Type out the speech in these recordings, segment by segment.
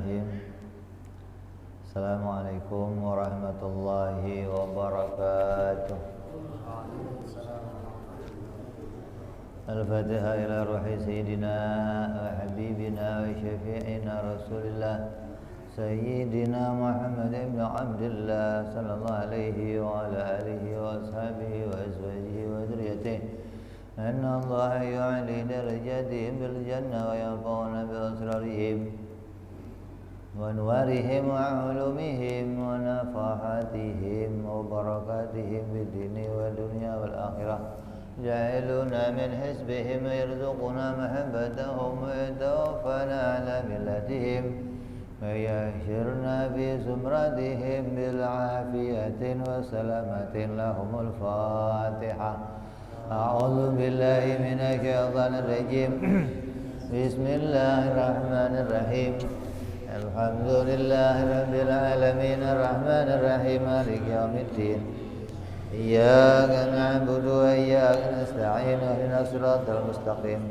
Bismillahirrahmanirrahim. Assalamualaikum warahmatullahi wabarakatuh. Al-Fatihah ila ruhi Sayyidina wa Habibina wa Syafi'ina Rasulillah Sayyidina Muhammad ibn Abdullah sallallahu alaihi wa ala alihi wa ashabihi wa azwajihi wa dhurriyyatihi. Anna Allah yu'ali darajatihim bil jannah wa yanfa'una bi asrarihim wa anwarihim wa ulumihim wa nafahatihim wa barakatihim bid dini wa dunya wal akhirah. Ja'aluna min hisbihim yarzuquna mahabbatahum wa yatawaffana ala millatihim wa yahshirna bi zumratihim bil afiyatin wa salamatin lahumul Fatihah. A'udzu billahi minasy syaithanir rajim. Bismillahirrahmanirrahim. Alhamdulillahi rabbil alamin arrahmanir rahim maliki yaumiddin. Iyyaka na'budu wa iyyaka nasta'in ihdinas siratal mustaqim.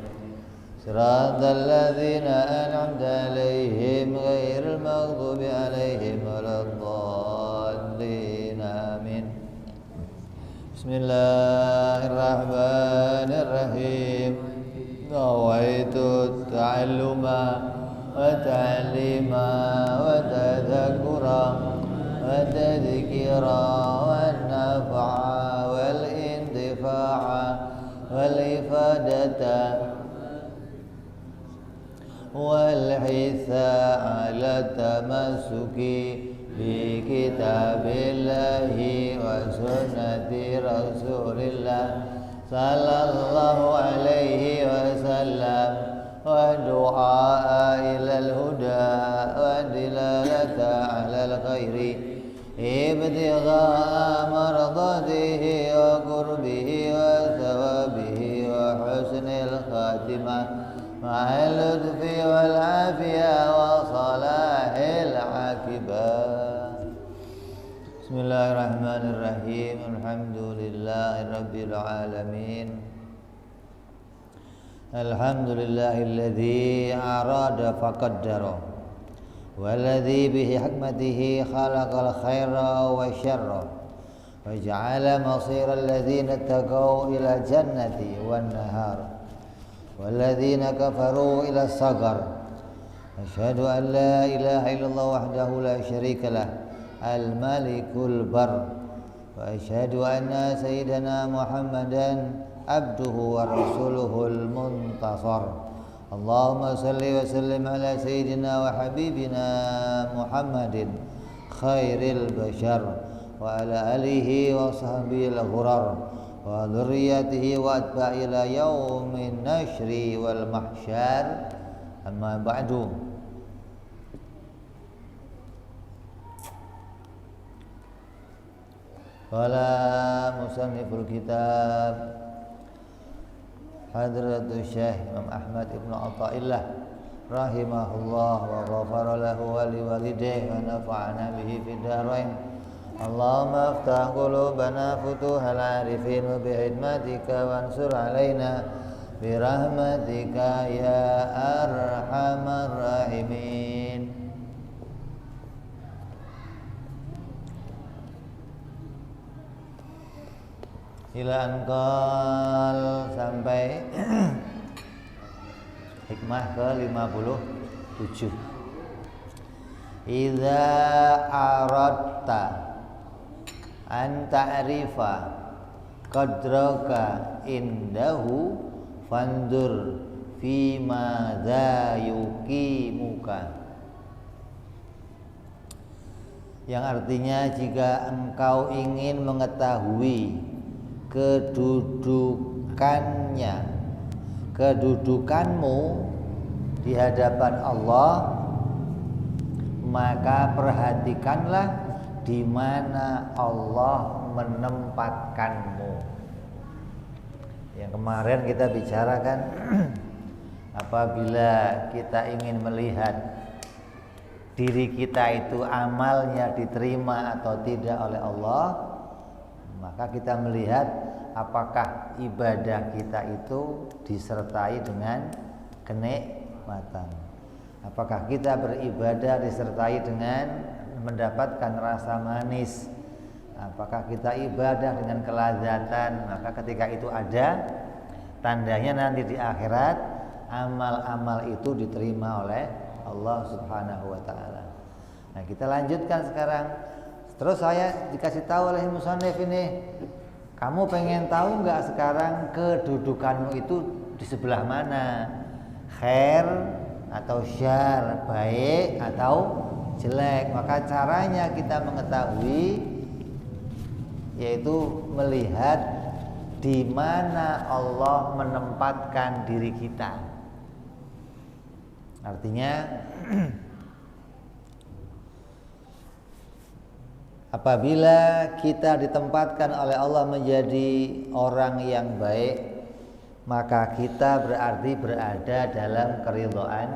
Siratal ladzina an'amta 'alaihim ghairil maghdubi 'alaihim waladdallin. Amin. Bismillahirrahmanirrahim. Nawaitu ta'alluma wa ta'lima wa tadhakkura wa tadhkira wa nafa'a wal intifa'a wal ifadata wal hitha ala tamassuki bi kitabillahi wa sunnati rasulillah sallallahu alaihi wasallam wa du'a ilal huda wa dilalata alal khairi ibtigha'a mardatihi wa qurbihi wa thawabihi wa husnil khatimah ma'al lutfi wal afiyah wa salahil akibah. Bismillahirrahmanirrahim. Alhamdulillahirabbil alamin. Alhamdulillahilladzi arada faqaddara walladzi bihi hikmatihi khalaqal khaira wa syarra wa ja'ala masira alladzina taqaw ila jannati wan nahar walladzina kafaru ila sagar. Asyhadu an la ilaha illallah wahdahu la syarika lah al-malikul bar wa asyhadu anna sayyidana Muhammadan abduhu wa rasuluhul muntasar. Allahumma salli wa sallim ala sayyidina wa habibina Muhammadin khairil bashar wa ala alihi wa sahbihi al-ghurar wa dhurriyyatihi wa atba'i ila yaumin nashri wal mahsyar. Amma ba'du. Qala musanniful kitab Hadratus Syekh Imam Ahmad Ibn Athaillah rahimahullah wa ghafara lahu wa liwalidayhi wa nafa'ana bihi fid dharain. Allahumma aftah qulubana futuhal arifin wa bihidmatika wansur alaina birahmatika ya arhamar rahimin. Ila anqal sampai hikmah ke-57. Idza aradta an ta'rifa qadraka indahu fandur fi ma dza yuqimuka. Yang artinya jika engkau ingin mengetahui kedudukanmu di hadapan Allah, maka perhatikanlah di mana Allah menempatkanmu. Yang kemarin kita bicarakan apabila kita ingin melihat diri kita itu amalnya diterima atau tidak oleh Allah, maka kita melihat apakah ibadah kita itu disertai dengan kenikmatan. Apakah kita beribadah disertai dengan mendapatkan rasa manis? Apakah kita ibadah dengan kelazatan? Maka ketika itu ada tandanya nanti di akhirat amal-amal itu diterima oleh Allah Subhanahu wa taala. Nah, kita lanjutkan sekarang. Terus saya dikasih tahu oleh musannif ini, kamu pengen tahu nggak sekarang kedudukanmu itu di sebelah mana? Khair atau syar, baik atau jelek. Maka caranya kita mengetahui yaitu melihat di mana Allah menempatkan diri kita. Artinya apabila kita ditempatkan oleh Allah menjadi orang yang baik, maka kita berarti berada dalam keridhaan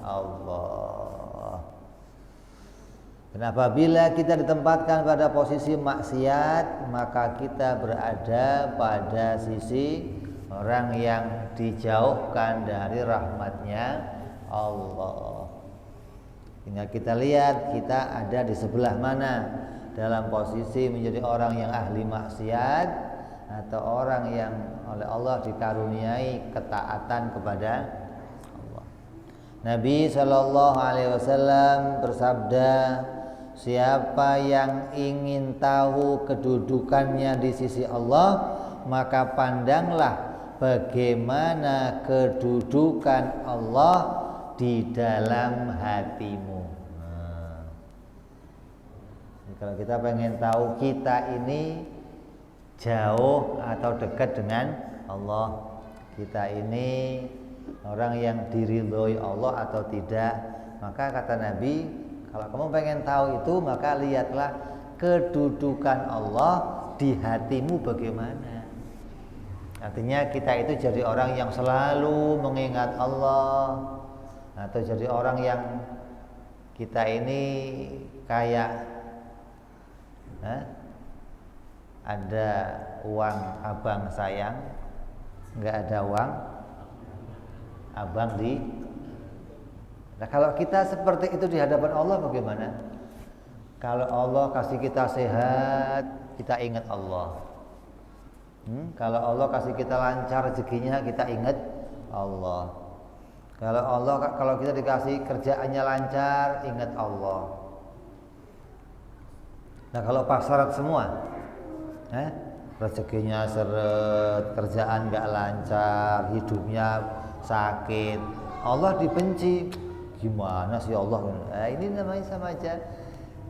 Allah. Dan apabila kita ditempatkan pada posisi maksiat, maka kita berada pada sisi orang yang dijauhkan dari rahmatnya Allah. Tinggal kita lihat kita ada di sebelah mana, dalam posisi menjadi orang yang ahli maksiat atau orang yang oleh Allah dikaruniai ketaatan kepada Allah. Nabi Shallallahu Alaihi Wasallam bersabda, siapa yang ingin tahu kedudukannya di sisi Allah, maka pandanglah bagaimana kedudukan Allah di dalam hatimu. Kalau kita pengen tahu kita ini jauh atau dekat dengan Allah, kita ini orang yang diridhoi Allah atau tidak, maka kata Nabi, kalau kamu pengen tahu itu, maka lihatlah kedudukan Allah di hatimu bagaimana. Artinya kita itu jadi orang yang selalu mengingat Allah, atau jadi orang yang kita ini kayak ada uang abang sayang, nggak ada uang abang di. Nah, kalau kita seperti itu di hadapan Allah bagaimana? Kalau Allah kasih kita sehat, kita ingat Allah. Kalau Allah kasih kita lancar rezekinya, kita ingat Allah. Kalau kita dikasih kerjaannya lancar, ingat Allah. Nah, kalau pasarat semua, rezekinya seret, kerjaan nggak lancar, hidupnya sakit, Allah dibenci, gimana sih Allah? Nah, ini namanya sama aja.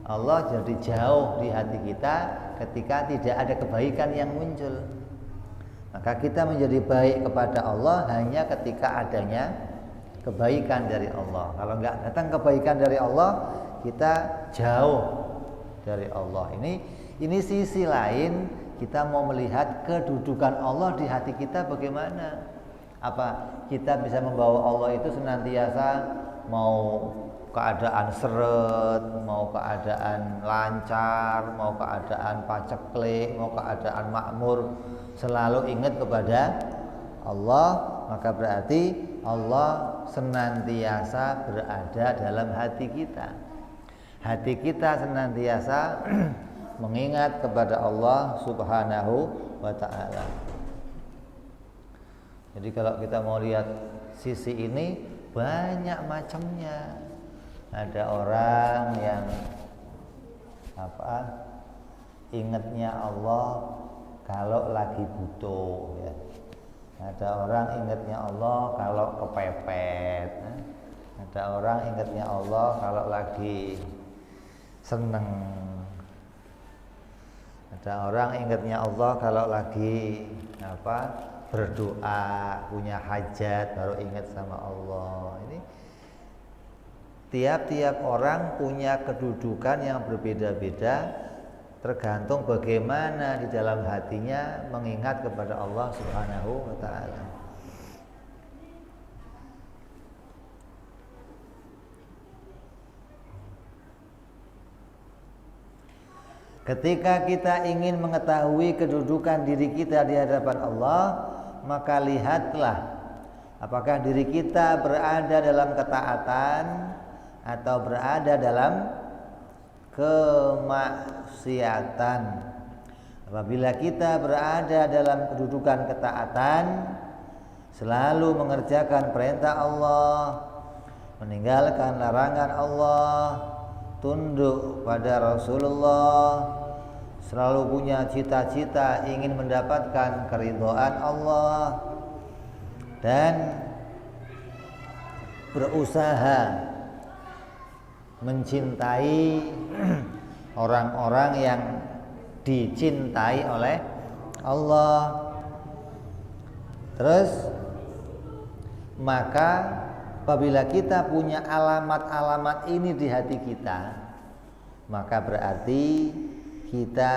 Allah jadi jauh di hati kita ketika tidak ada kebaikan yang muncul. Maka kita menjadi baik kepada Allah hanya ketika adanya kebaikan dari Allah. Kalau nggak datang kebaikan dari Allah, kita jauh dari Allah. Ini sisi lain, kita mau melihat kedudukan Allah di hati kita bagaimana. Apa kita bisa membawa Allah itu senantiasa mau keadaan seret, mau keadaan lancar, mau keadaan paceklik, mau keadaan makmur, selalu ingat kepada Allah, maka berarti Allah senantiasa berada dalam hati kita. Hati kita senantiasa mengingat kepada Allah Subhanahu wa ta'ala. Jadi kalau kita mau lihat sisi ini, banyak macamnya. Ada orang yang ingatnya Allah kalau lagi butuh, ya. Ada orang ingatnya Allah kalau kepepet. Ada orang ingatnya Allah kalau lagi seneng. Ada orang ingatnya Allah kalau lagi berdoa, punya hajat, baru ingat sama Allah. Ini tiap-tiap orang punya kedudukan yang berbeda-beda, tergantung bagaimana di dalam hatinya mengingat kepada Allah Subhanahu wa ta'ala. Ketika kita ingin mengetahui kedudukan diri kita di hadapan Allah, maka lihatlah Apakah diri kita berada dalam ketaatan atau berada dalam kemaksiatan? Apabila kita berada dalam kedudukan ketaatan, selalu mengerjakan perintah Allah, meninggalkan larangan Allah, tunduk pada Rasulullah, selalu punya cita-cita ingin mendapatkan keridhaan Allah, dan berusaha mencintai orang-orang yang dicintai oleh Allah. Terus maka apabila kita punya alamat-alamat ini di hati kita, maka berarti kita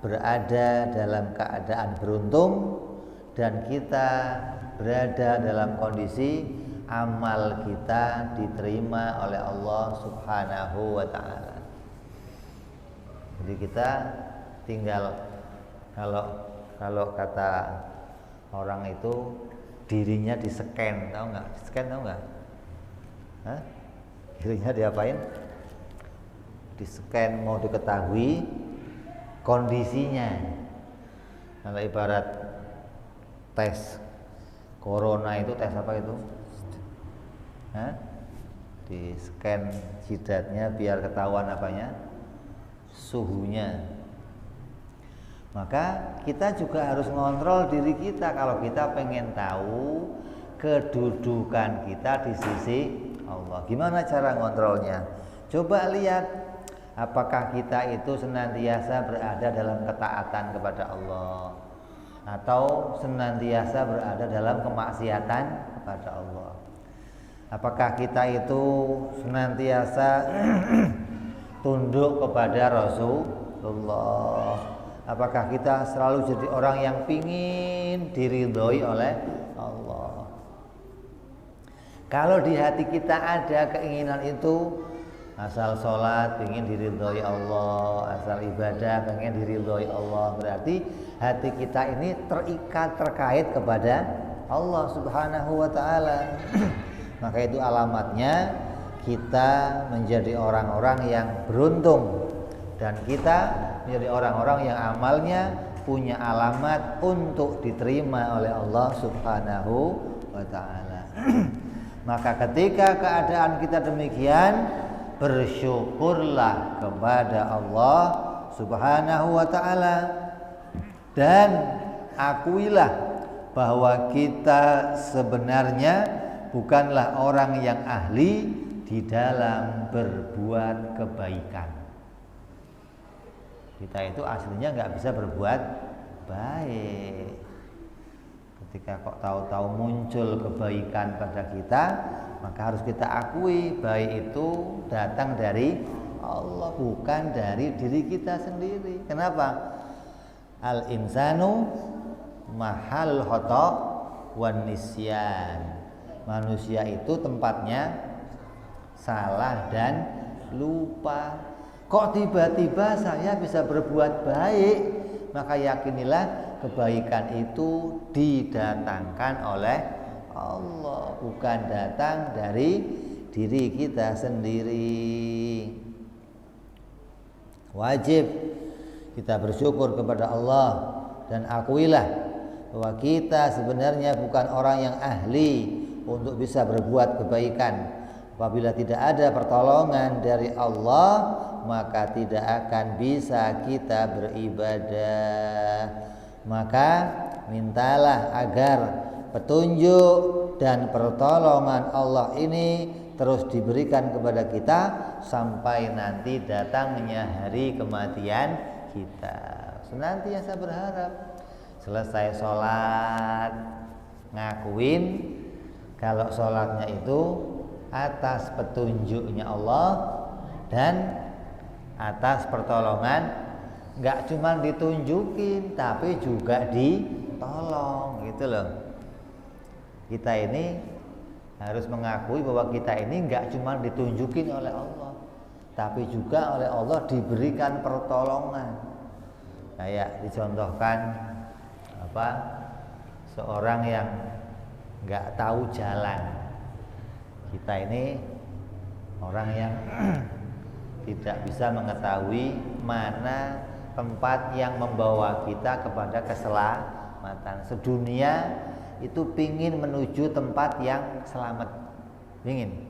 berada dalam keadaan beruntung dan kita berada dalam kondisi amal kita diterima oleh Allah Subhanahu wa ta'ala. Jadi kita tinggal, kalau kata orang itu, dirinya di-scan, tahu nggak? Di-scan tahu nggak? Hah? Dirinya diapain? Di-scan, mau diketahui kondisinya. Kalau ibarat tes corona itu, tes apa itu? Hah? Di-scan jidatnya biar ketahuan apanya? Suhunya. Maka kita juga harus ngontrol diri kita kalau kita pengen tahu kedudukan kita di sisi Allah. Gimana cara ngontrolnya? Coba lihat, apakah kita itu senantiasa berada dalam ketaatan kepada Allah atau senantiasa berada dalam kemaksiatan kepada Allah. Apakah kita itu senantiasa tunduk kepada Rasulullah? Apakah kita selalu jadi orang yang pingin diridhoi oleh Allah? Kalau di hati kita ada keinginan itu, asal sholat pengen diridhoi Allah, asal ibadah pengen diridhoi Allah, berarti hati kita ini terikat, terkait kepada Allah Subhanahu wa ta'ala. Maka itu alamatnya kita menjadi orang-orang yang beruntung, dan kita menjadi orang-orang yang amalnya punya alamat untuk diterima oleh Allah Subhanahu wa ta'ala. Maka ketika keadaan kita demikian, bersyukurlah kepada Allah Subhanahu wa ta'ala, dan akuilah bahwa kita sebenarnya bukanlah orang yang ahli di dalam berbuat kebaikan. Kita itu aslinya nggak bisa berbuat baik. Ketika kok tahu-tahu muncul kebaikan pada kita, maka harus kita akui baik itu datang dari Allah, bukan dari diri kita sendiri. Kenapa? Al insanu mahal khata wan nisyan. Manusia itu tempatnya salah dan lupa. Kok tiba-tiba saya bisa berbuat baik? Maka yakinilah kebaikan itu didatangkan oleh Allah, bukan datang dari diri kita sendiri. Wajib kita bersyukur kepada Allah dan akuilah bahwa kita sebenarnya bukan orang yang ahli untuk bisa berbuat kebaikan. Apabila tidak ada pertolongan dari Allah, maka tidak akan bisa kita beribadah. Maka mintalah agar petunjuk dan pertolongan Allah ini terus diberikan kepada kita sampai nanti datangnya hari kematian kita. Senantiasa berharap selesai sholat ngakuin kalau sholatnya itu atas petunjuknya Allah dan atas pertolongan, nggak cuma ditunjukin tapi juga ditolong, gitu loh. Kita ini harus mengakui bahwa kita ini nggak cuma ditunjukin oleh Allah, tapi juga oleh Allah diberikan pertolongan. Kayak dicontohkan seorang yang nggak tahu jalan. Kita ini orang yang tidak bisa mengetahui mana tempat yang membawa kita kepada keselamatan. Sedunia itu pingin menuju tempat yang selamat, pingin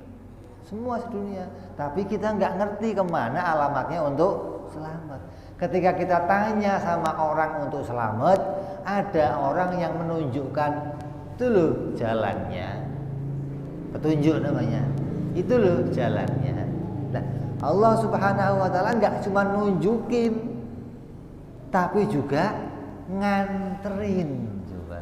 semua sedunia, tapi kita nggak ngerti kemana alamatnya untuk selamat. Ketika kita tanya sama orang untuk selamat, ada orang yang menunjukkan itu loh jalannya, petunjuk namanya, itu loh jalannya. Nah, Allah Subhanahu wa Ta'ala nggak cuma nunjukin, tapi juga nganterin. Coba,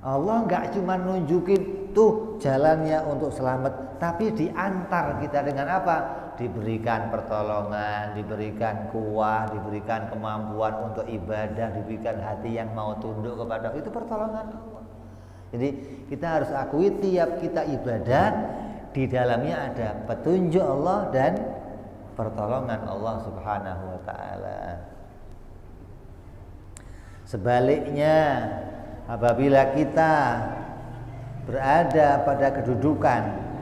Allah nggak cuma nunjukin tuh jalannya untuk selamat, tapi diantar kita dengan apa? Diberikan pertolongan, diberikan kuah, diberikan kemampuan untuk ibadah, diberikan hati yang mau tunduk kepada itu pertolongan Allah. Jadi kita harus akui tiap kita ibadah di dalamnya ada petunjuk Allah dan pertolongan Allah Subhanahu wa Ta'ala. Sebaliknya, apabila kita berada pada kedudukan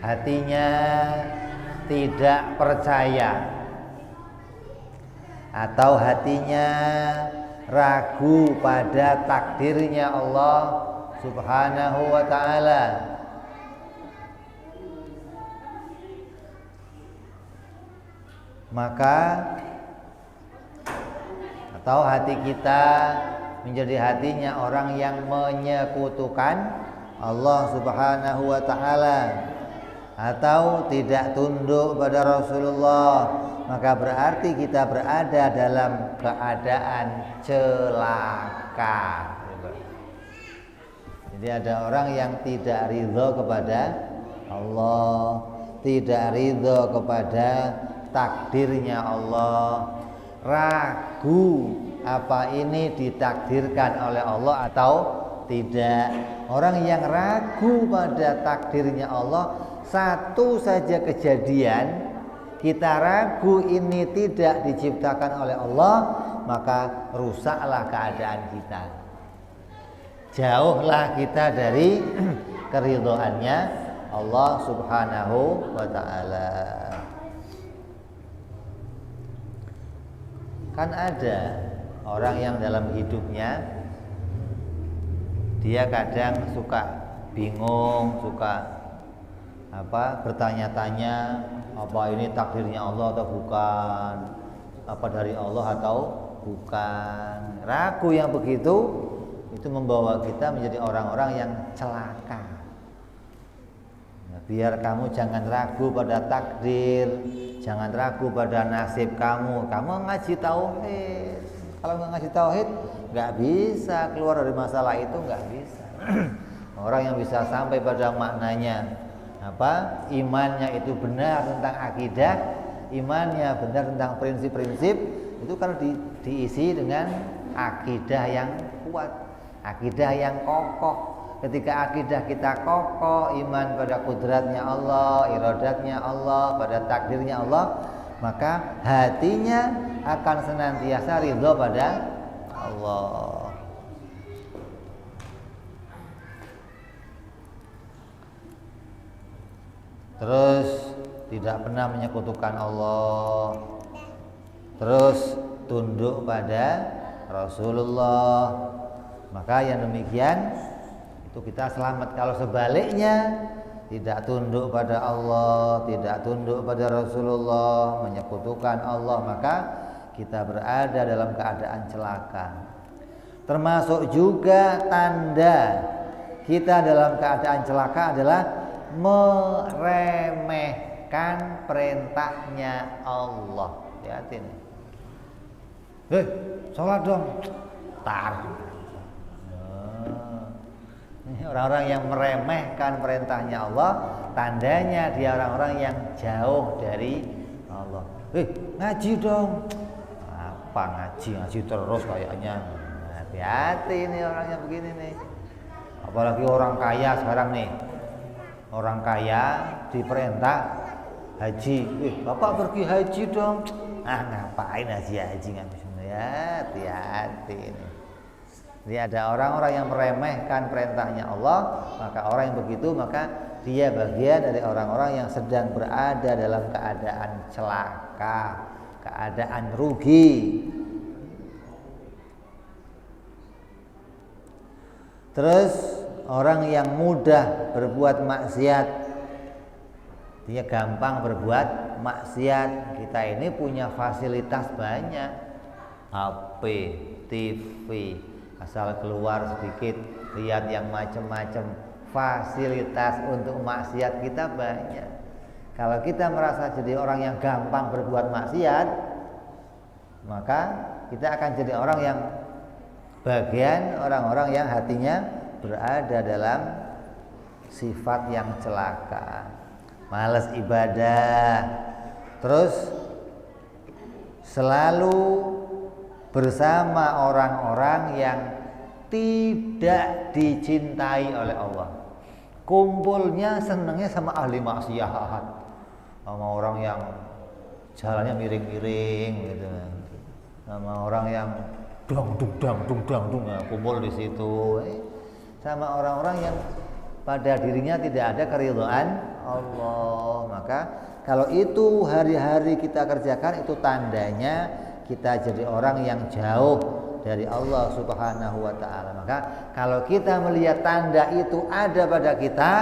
hatinya tidak percaya atau hatinya ragu pada takdirnya Allah Subhanahu wa Ta'ala, maka atau hati kita menjadi hatinya orang yang menyekutukan Allah Subhanahu wa Ta'ala atau tidak tunduk pada Rasulullah, maka berarti kita berada dalam keadaan celaka. Jadi ada orang yang tidak ridho kepada Allah, tidak ridho kepada takdirnya Allah, ragu apa ini ditakdirkan oleh Allah atau tidak. Orang yang ragu pada takdirnya Allah, satu saja kejadian kita ragu ini tidak diciptakan oleh Allah, maka rusaklah keadaan kita, jauhlah kita dari keridhoannya Allah Subhanahu wa Ta'ala. Kan ada orang yang dalam hidupnya dia kadang suka bingung, suka bertanya-tanya, apa ini takdirnya Allah atau bukan, apa dari Allah atau bukan. Ragu yang begitu itu membawa kita menjadi orang-orang yang celaka. Nah, biar kamu jangan ragu pada takdir, jangan ragu pada nasib kamu. Kamu ngaji tauhid. Kalau nggak ngaji tauhid, nggak bisa keluar dari masalah itu, nggak bisa. Orang yang bisa sampai pada maknanya imannya itu benar tentang akidah, imannya benar tentang prinsip-prinsip, itu kalau diisi dengan akidah yang kuat, akidah yang kokoh. Ketika akidah kita kokoh, iman pada kudratnya Allah, iradatnya Allah, pada takdirnya Allah, maka hatinya akan senantiasa ridho pada Allah. Terus tidak pernah menyekutukan Allah, terus tunduk pada Rasulullah, maka yang demikian itu kita selamat. Kalau sebaliknya tidak tunduk pada Allah, tidak tunduk pada Rasulullah, menyekutukan Allah, maka kita berada dalam keadaan celaka. Termasuk juga tanda kita dalam keadaan celaka adalah meremehkan perintahnya Allah. Lihatin, sholat dong, tar. Ini orang-orang yang meremehkan perintahnya Allah, tandanya dia orang-orang yang jauh dari Allah. Ngaji dong, apa ngaji terus kayaknya. Hati-hati ini orang yang begini nih. Apalagi orang kaya sekarang nih. Orang kaya diperintah haji, bapak pergi haji dong. Ngapain haji nggak bisa, ya hati-hati ini. Jadi ada orang-orang yang meremehkan perintahnya Allah, maka orang yang begitu maka dia bagian dari orang-orang yang sedang berada dalam keadaan celaka, keadaan rugi. Terus orang yang mudah berbuat maksiat, dia gampang berbuat maksiat. Kita ini punya fasilitas banyak, HP, TV, asal keluar sedikit lihat yang macam-macam. Fasilitas untuk maksiat kita banyak. Kalau kita merasa jadi orang yang gampang berbuat maksiat, maka kita akan jadi orang yang bagian orang-orang yang hatinya berada dalam sifat yang celaka, malas ibadah, terus selalu bersama orang-orang yang tidak dicintai oleh Allah. Kumpulnya senangnya sama ahli maksiat, sama orang yang jalannya miring-miring gitu, sama orang yang dang-dung, kumpul di situ, sama orang-orang yang pada dirinya tidak ada keridhaan Allah. Maka kalau itu hari-hari kita kerjakan, itu tandanya kita jadi orang yang jauh dari Allah Subhanahu wa ta'ala. Maka kalau kita melihat tanda itu ada pada kita,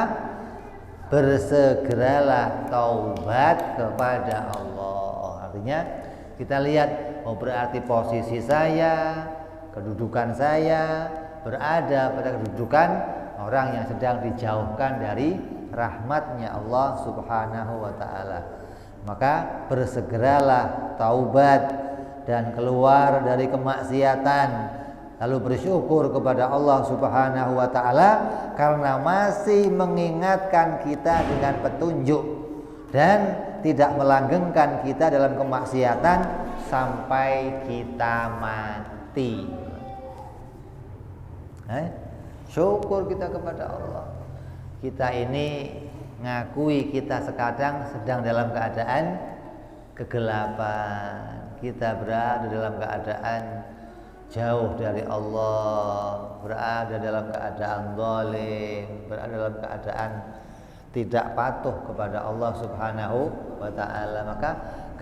bersegeralah taubat kepada Allah. Artinya kita lihat, oh berarti posisi saya, kedudukan saya berada pada kedudukan orang yang sedang dijauhkan dari rahmatnya Allah Subhanahu wa ta'ala. Maka bersegeralah taubat dan keluar dari kemaksiatan, lalu bersyukur kepada Allah Subhanahu wa ta'ala karena masih mengingatkan kita dengan petunjuk dan tidak melanggengkan kita dalam kemaksiatan sampai kita mati. Syukur kita kepada Allah. Kita ini ngakui kita sekarang sedang dalam keadaan kegelapan. Kita berada dalam keadaan jauh dari Allah, berada dalam keadaan zalim, berada dalam keadaan tidak patuh kepada Allah Subhanahu wa ta'ala. Maka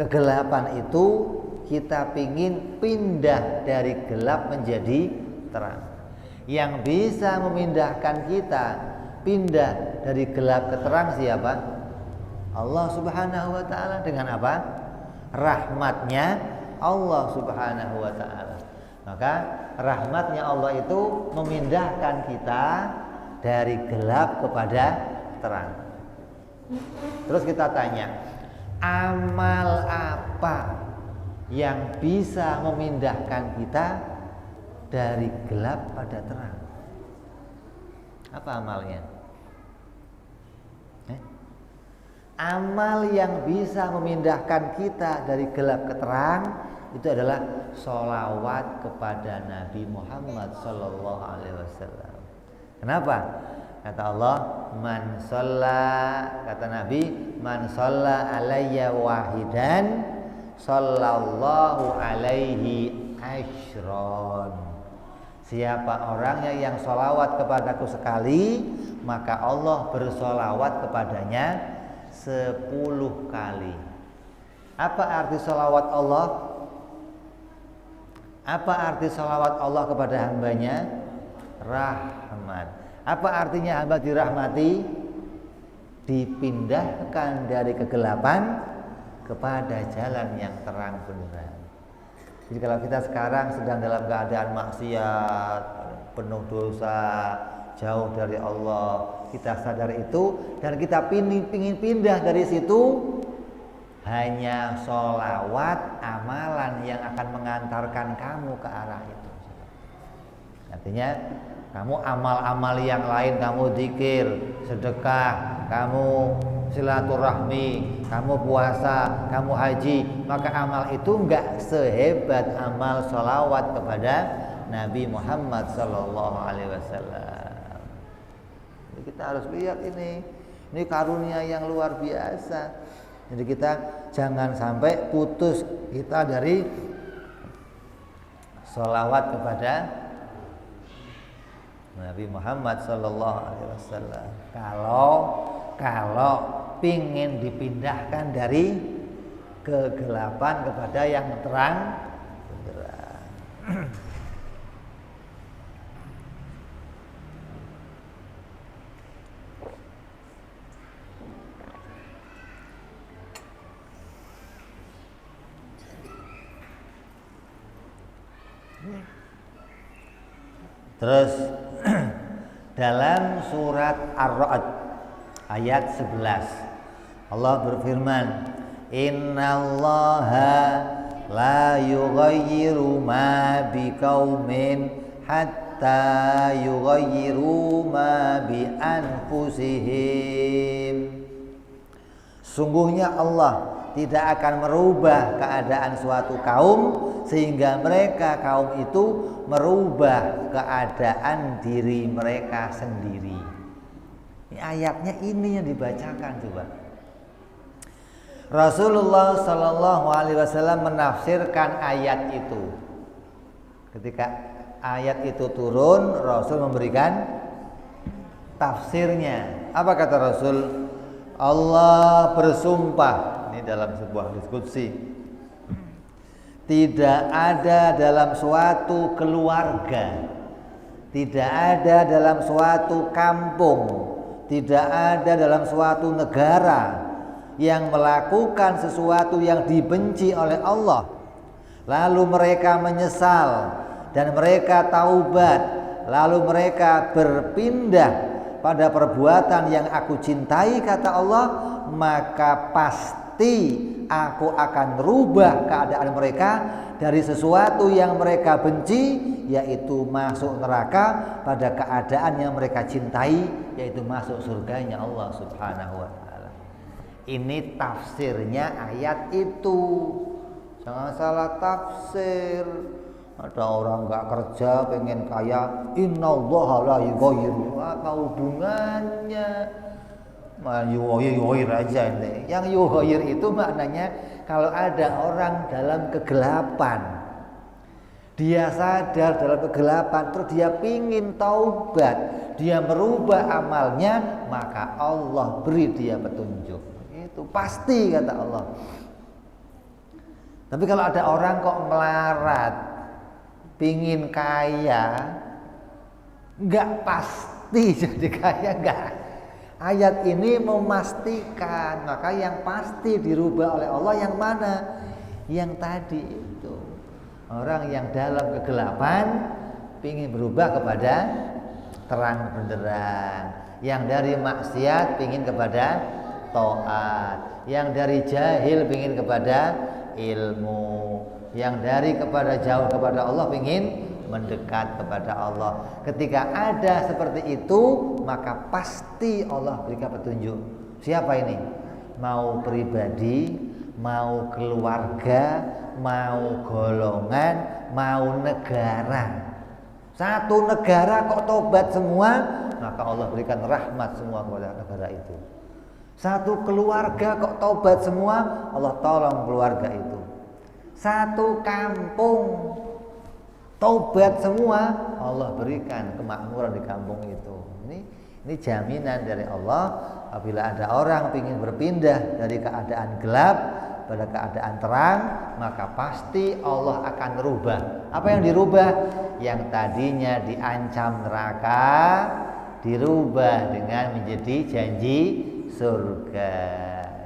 kegelapan itu kita pingin pindah dari gelap menjadi terang. Yang bisa memindahkan kita pindah dari gelap ke terang siapa? Allah Subhanahu wa ta'ala. Dengan apa? Rahmatnya Allah Subhanahu wa ta'ala. Maka rahmatnya Allah itu memindahkan kita dari gelap kepada terang. Terus kita tanya, amal apa yang bisa memindahkan kita dari gelap pada terang? Apa amalnya? Amal yang bisa memindahkan kita dari gelap ke terang itu adalah sholawat kepada Nabi Muhammad sallallahu alaihi wasallam. Kenapa? Kata Allah, man shalla, kata Nabi, man shalla alayya wahidan sallallahu alaihi asyron. Siapa orangnya yang sholawat kepadaku sekali, maka Allah bersolawat kepadanya 10 kali. Apa arti sholawat Allah? Apa arti sholawat Allah kepada hambanya? Rahmat. Apa artinya hamba dirahmati? Dipindahkan dari kegelapan kepada jalan yang terang benderang. Jadi kalau kita sekarang sedang dalam keadaan maksiat, penuh dosa, jauh dari Allah, kita sadar itu dan kita pingin pindah dari situ, hanya sholawat amalan yang akan mengantarkan kamu ke arah itu. Artinya kamu amal-amal yang lain, kamu zikir, sedekah, kamu silaturahmi, kamu puasa, kamu haji, maka amal itu enggak sehebat amal sholawat kepada Nabi Muhammad sallallahu alaihi wasallam. Kita harus lihat ini karunia yang luar biasa. Jadi kita jangan sampai putus kita dari sholawat kepada Nabi Muhammad sallallahu alaihi wasallam. Kalau pingin dipindahkan dari kegelapan kepada yang terang benderang. Terus dalam surat Ar-Ra'd ayat 11 Allah berfirman, innallaha la yughayyiru ma biqaumin hatta yughayyiru ma bi anfusihim. Sungguhnya Allah tidak akan merubah keadaan suatu kaum sehingga mereka kaum itu merubah keadaan diri mereka sendiri. Ini ayatnya ini yang dibacakan coba. Rasulullah Sallallahu Alaihi Wasallam menafsirkan ayat itu. Ketika ayat itu turun, Rasul memberikan tafsirnya. Apa kata Rasul? Allah bersumpah, ini dalam sebuah diskusi, tidak ada dalam suatu keluarga, tidak ada dalam suatu kampung, tidak ada dalam suatu negara yang melakukan sesuatu yang dibenci oleh Allah, lalu mereka menyesal dan mereka taubat, lalu mereka berpindah pada perbuatan yang aku cintai, kata Allah, maka pasti aku akan rubah keadaan mereka dari sesuatu yang mereka benci, yaitu masuk neraka, pada keadaan yang mereka cintai, yaitu masuk surganya Allah Subhanahu wa ta'ala. Ini tafsirnya ayat itu. Jangan salah tafsir. Ada orang nggak kerja pengen kaya, innallaha la yughayyiru. Apa hubungannya? Yughayir aja ini. Yang yughayir itu maknanya kalau ada orang dalam kegelapan, dia sadar dalam kegelapan, terus dia pingin taubat, dia merubah amalnya, maka Allah beri dia petunjuk. Itu pasti, kata Allah. Tapi kalau ada orang kok melarat, pingin kaya, nggak pasti jadi kaya, nggak. Ayat ini memastikan, maka yang pasti dirubah oleh Allah yang mana? Yang tadi itu. Orang yang dalam kegelapan pingin berubah kepada terang benderang, yang dari maksiat pingin kepada taat, yang dari jahil pingin kepada ilmu, yang dari kepada jauh kepada Allah pingin mendekat kepada Allah. Ketika ada seperti itu, maka pasti Allah berikan petunjuk. Siapa ini? Mau pribadi, mau keluarga, mau golongan, mau negara. Satu negara kok tobat semua, maka Allah berikan rahmat semua kepada negara itu. Satu keluarga kok tobat semua, Allah tolong keluarga itu. Satu kampung taubat semua, Allah berikan kemakmuran di kampung itu. Ini jaminan dari Allah. Apabila ada orang ingin berpindah dari keadaan gelap pada keadaan terang, maka pasti Allah akan rubah. Apa yang dirubah? Yang tadinya diancam neraka dirubah dengan menjadi janji surga.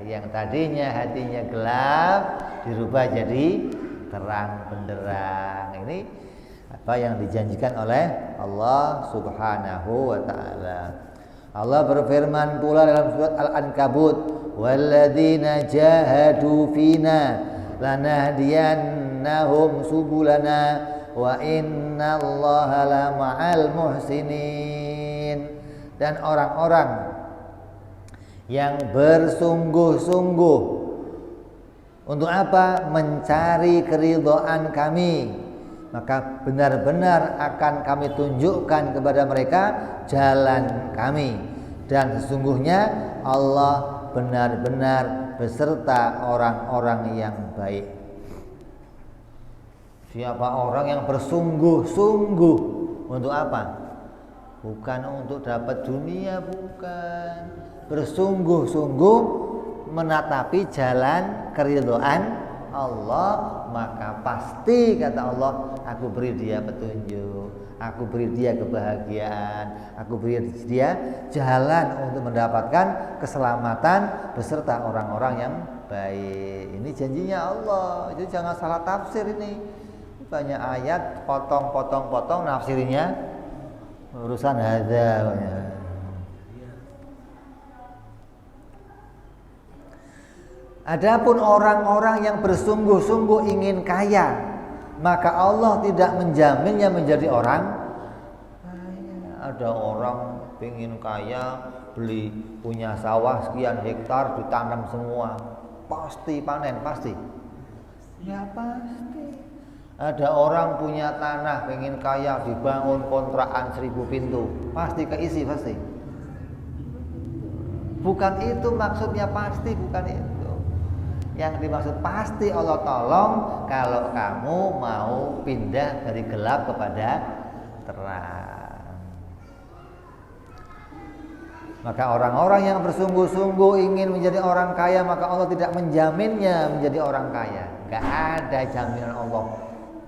Yang tadinya hatinya gelap dirubah jadi terang benderang. Ini apa yang dijanjikan oleh Allah Subhanahu wa ta'ala. Allah berfirman pula dalam surat Al-Ankabut, walladzina jahadu fina lanahdiyannahum subulana wa innallaha lama'al muhsinin. Dan orang-orang yang bersungguh-sungguh untuk apa? Mencari keridhaan kami, maka benar-benar akan kami tunjukkan kepada mereka jalan kami, dan sesungguhnya Allah benar-benar beserta orang-orang yang baik. Siapa orang yang bersungguh-sungguh untuk apa? bukan untuk dapat dunia, bukan. Bersungguh-sungguh menatapi jalan keridhaan Allah, maka pasti kata Allah, aku beri dia petunjuk, aku beri dia kebahagiaan, aku beri dia jalan untuk mendapatkan keselamatan beserta orang-orang yang baik. Ini janjinya Allah, jadi jangan salah tafsir ini. Banyak ayat potong nafsirnya urusan hadza. Adapun orang-orang yang bersungguh-sungguh ingin kaya, maka Allah tidak menjaminnya menjadi orang kaya. Ada orang ingin kaya, beli punya sawah sekian hektar, ditanam semua, pasti panen, pasti? Ya pasti. Ada orang punya tanah, ingin kaya, dibangun kontrakan 1000 pintu, pasti keisi, pasti. Bukan itu maksudnya, pasti bukan itu. Yang dimaksud pasti Allah tolong kalau kamu mau pindah dari gelap kepada terang. Maka orang-orang yang bersungguh-sungguh ingin menjadi orang kaya, maka Allah tidak menjaminnya menjadi orang kaya. Gak ada jaminan Allah.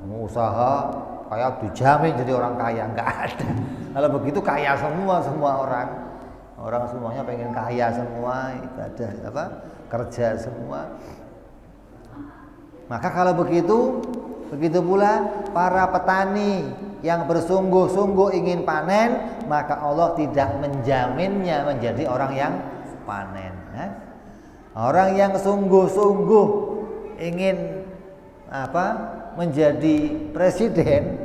Kamu usaha kaya dijamin jadi orang kaya, gak ada. Kalau begitu kaya semua orang. Orang semuanya pengen kaya semua, ibadah apa? Kerja semua. Maka kalau begitu pula para petani yang bersungguh-sungguh ingin panen, maka Allah tidak menjaminnya menjadi orang yang panen. Orang yang sungguh-sungguh ingin menjadi presiden,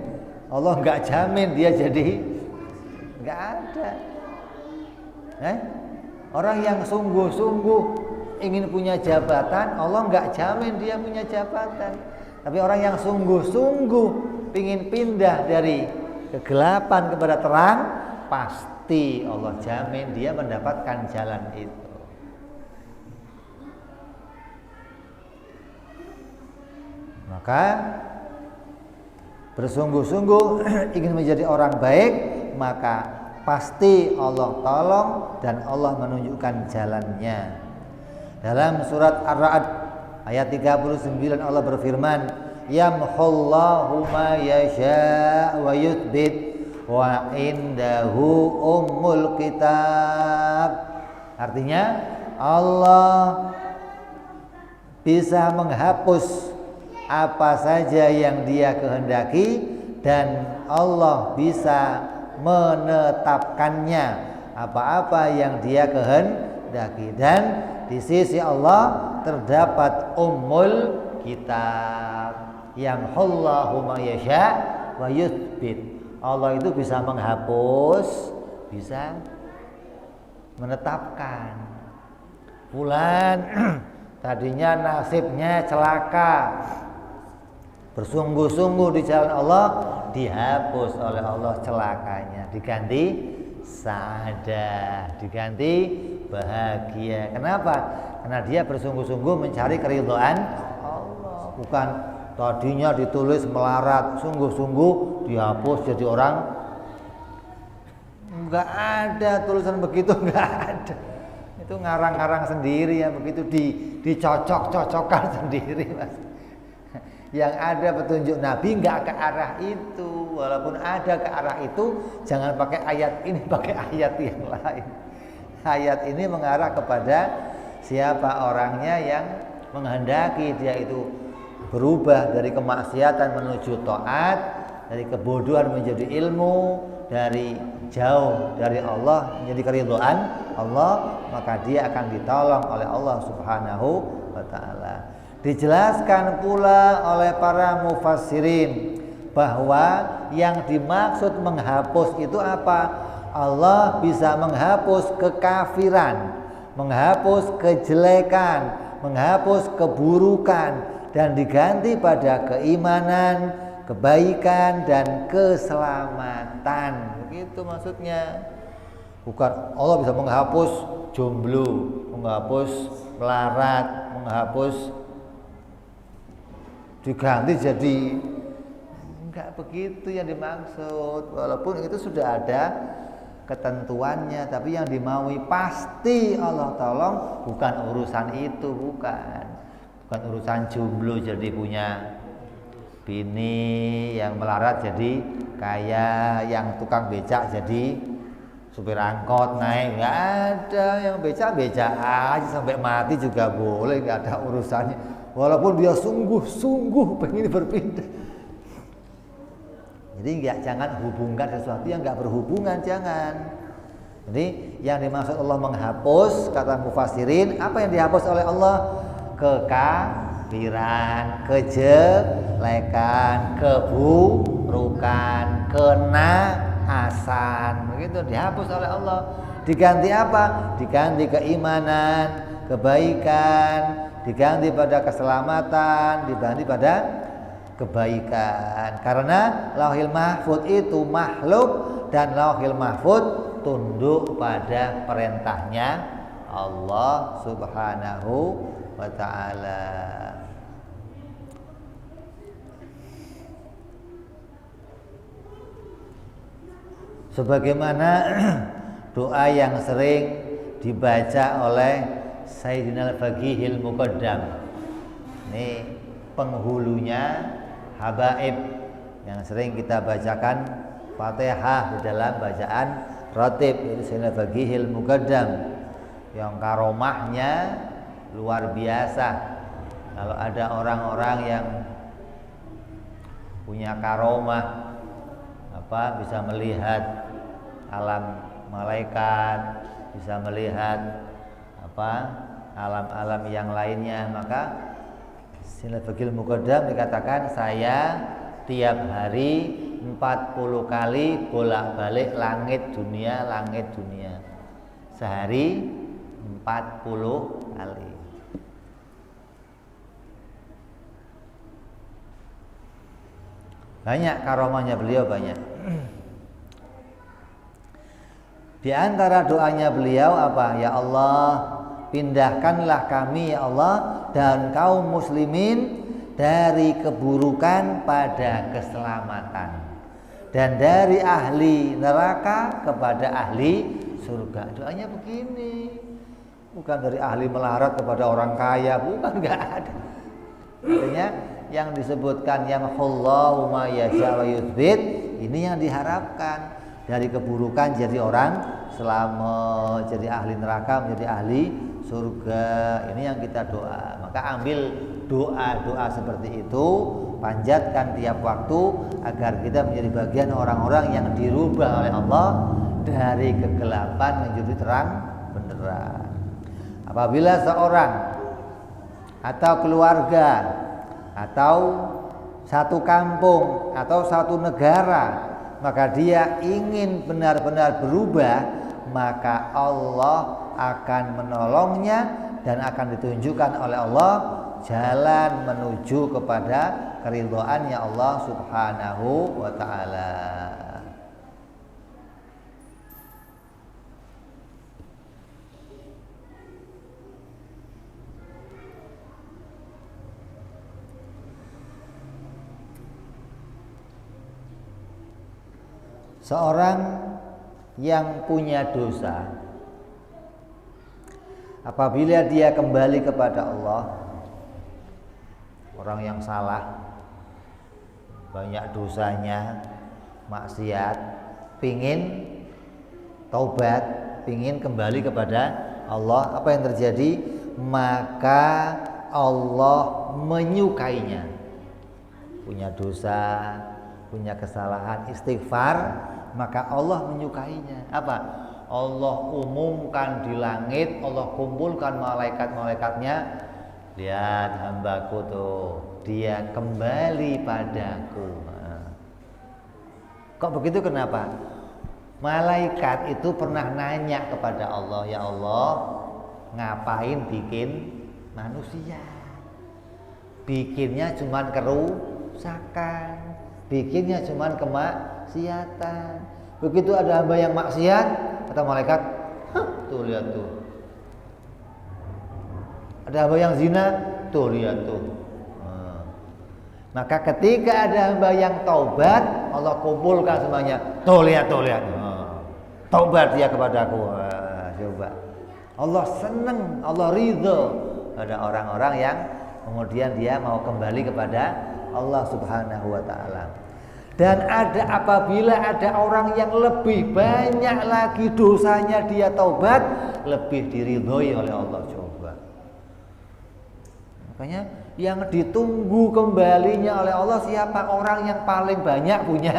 Allah nggak jamin dia jadi, nggak ada. Orang yang sungguh-sungguh ingin punya jabatan, Allah nggak jamin dia punya jabatan. Tapi orang yang sungguh-sungguh ingin pindah dari kegelapan kepada terang, pasti Allah jamin dia mendapatkan jalan itu. Maka bersungguh-sungguh ingin menjadi orang baik, maka pasti Allah tolong dan Allah menunjukkan jalannya. Dalam surat Ar-Ra'd ayat 39 Allah berfirman, yamhullahu ma yasha' wa yuthbit wa indahu ummul kitab. Artinya Allah bisa menghapus apa saja yang Dia kehendaki dan Allah bisa menetapkannya apa-apa yang Dia kehendaki, dan di sisi Allah terdapat ummul kitab yang Allahu ma yasha wa yuthbit. Allah itu bisa menghapus, bisa menetapkan. Fulan tadinya nasibnya celaka, bersungguh-sungguh di jalan Allah, dihapus oleh Allah celakanya, diganti sa'adah, diganti bahagia. Kenapa? Karena dia bersungguh-sungguh mencari keridhaan Allah. Bukan tadinya ditulis melarat, sungguh-sungguh dihapus jadi orang. Enggak ada tulisan begitu, enggak ada. Itu ngarang-ngarang sendiri ya, begitu dicocok-cocokkan sendiri, Mas. Yang ada petunjuk Nabi enggak ke arah itu. Walaupun ada ke arah itu, jangan pakai ayat ini, pakai ayat yang lain. Ayat ini mengarah kepada siapa orangnya yang menghendaki dia itu berubah dari kemaksiatan menuju taat, dari kebodohan menjadi ilmu, dari jauh dari Allah menjadi keridhaan Allah, maka dia akan ditolong oleh Allah Subhanahu wa taala. Dijelaskan pula oleh para mufassirin bahwa yang dimaksud menghapus itu apa? Allah bisa menghapus kekafiran, menghapus kejelekan, menghapus keburukan, dan diganti pada keimanan, kebaikan, dan keselamatan. Begitu maksudnya. Bukan Allah bisa menghapus jomblo, menghapus melarat, menghapus diganti jadi, enggak begitu yang dimaksud. Walaupun itu sudah ada ketentuannya, tapi yang dimaui pasti Allah tolong. Bukan urusan itu, bukan urusan jomblo jadi punya bini, yang melarat jadi kaya, yang tukang becak jadi supir angkot naik. Nggak ada, yang becak aja sampai mati juga boleh, nggak ada urusannya, walaupun dia sungguh pengen berpindah. Jadi jangan hubungkan sesuatu yang nggak berhubungan, jangan. Jadi yang dimaksud Allah menghapus, kata mufassirin, apa yang dihapus oleh Allah? Kekafiran, kejelekan, keburukan, kenaasan, begitu dihapus oleh Allah. Diganti apa? Diganti keimanan, kebaikan, diganti pada keselamatan, diganti pada kebaikan. Karena Lauhil Mahfuz itu makhluk, dan Lauhil Mahfuz tunduk pada perintahnya Allah Subhanahu wa ta'ala. Sebagaimana doa yang sering dibaca oleh Sayyidina Al-Faqihil Muqaddam, ini penghulunya habaib yang sering kita bacakan Fatihah di dalam bacaan ratib, itu Sayyidina Al-Faqihil Muqaddam yang karomahnya luar biasa. Kalau ada orang-orang yang punya karomah, bisa melihat alam malaikat, bisa melihat alam-alam yang lainnya, maka Sayyidina Al-Faqihil Muqaddam dikatakan, saya tiap hari 40 kali bolak-balik langit dunia. Sehari 40 kali. Banyak karomahnya beliau, banyak. Di antara doanya beliau apa? Ya Allah, pindahkanlah kami ya Allah dan kaum muslimin dari keburukan pada keselamatan, dan dari ahli neraka kepada ahli surga. Doanya begini, bukan dari ahli melarat kepada orang kaya, bukan, enggak ada. Artinya yang disebutkan yamhullahu ma yasha wa yuthbit, ini yang diharapkan. Dari keburukan jadi orang selamat, jadi ahli neraka menjadi ahli surga. Ini yang kita doa. Maka ambil doa-doa seperti itu, panjatkan tiap waktu agar kita menjadi bagian orang-orang yang dirubah oleh Allah dari kegelapan menjadi terang benderang. Apabila seorang atau keluarga atau satu kampung atau satu negara, maka dia ingin benar-benar berubah, maka Allah akan menolongnya dan akan ditunjukkan oleh Allah jalan menuju kepada keridhaannya Allah Subhanahu wa ta'ala. Seorang yang punya dosa, apabila dia kembali kepada Allah, orang yang salah, banyak dosanya, maksiat, pingin taubat, pingin kembali kepada Allah, apa yang terjadi? Maka Allah menyukainya. Punya dosa, punya kesalahan, istighfar, maka Allah menyukainya. Apa? Allah umumkan di langit, Allah kumpulkan malaikat-malaikatnya. Lihat hambaku tuh, dia kembali padaku. Kok begitu, kenapa? Malaikat itu pernah nanya kepada Allah, ya Allah, ngapain bikin manusia? Bikinnya cuman kerusakan, bikinnya cuman kemaksiatan. Begitu ada hamba yang maksiat, kata malaikat, tuh lihat tuh. Ada hamba yang zina, tuh lihat tuh. Maka ketika ada hamba yang taubat, Allah kumpulkan semuanya. Tuh lihat tuh lihat. taubat dia kepadaku. Coba. Allah senang, Allah ridho pada orang-orang yang kemudian dia mau kembali kepada Allah Subhanahu wa taala. Dan apabila ada orang yang lebih banyak lagi dosanya dia taubat, lebih diridhoi oleh Allah. Coba. Makanya yang ditunggu kembalinya oleh Allah siapa? Orang yang paling banyak punya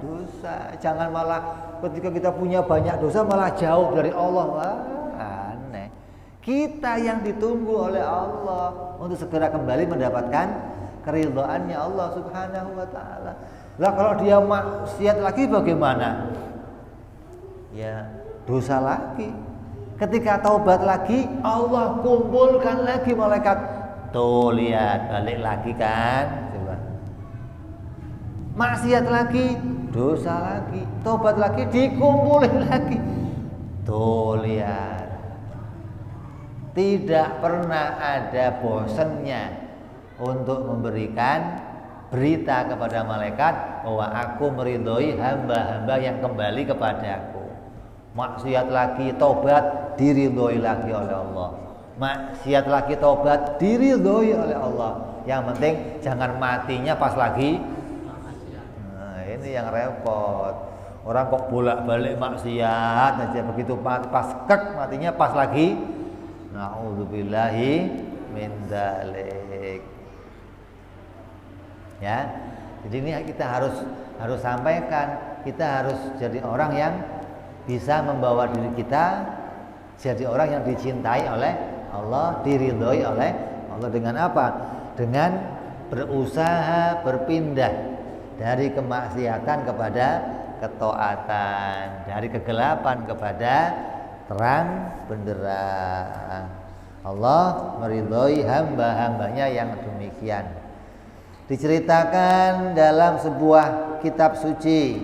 dosa. Jangan malah ketika kita punya banyak dosa malah jauh dari Allah. Wah, aneh. Kita yang ditunggu oleh Allah untuk segera kembali mendapatkan keridhaannya Allah Subhanahu wa taala. Lah kalau dia maksiat lagi bagaimana? Ya, dosa lagi. Ketika taubat lagi, Allah kumpulkan lagi malaikat. Tuh lihat, balik lagi kan? Coba. Maksiat lagi, dosa lagi, taubat lagi, dikumpulin lagi. Tuh lihat. Tidak pernah ada bosannya untuk memberikan berita kepada malaikat bahwa aku meridhoi hamba-hamba yang kembali kepadaku. Maksiat lagi, taubat, diridhoi lagi oleh Allah. Maksiat lagi, taubat, diridhoi oleh Allah. Yang penting jangan matinya pas lagi. Nah, ini yang repot. Orang kok bolak-balik maksiat aja, begitu pas matinya pas lagi. Na'udzubillahi min dzalik. Ya, jadi ini kita harus sampaikan, kita harus jadi orang yang bisa membawa diri kita jadi orang yang dicintai oleh Allah, diridhoi oleh Allah dengan apa? Dengan berusaha berpindah dari kemaksiatan kepada ketaatan, dari kegelapan kepada terang benderang. Allah meridhoi hamba-hambanya yang demikian. Diceritakan dalam sebuah kitab suci,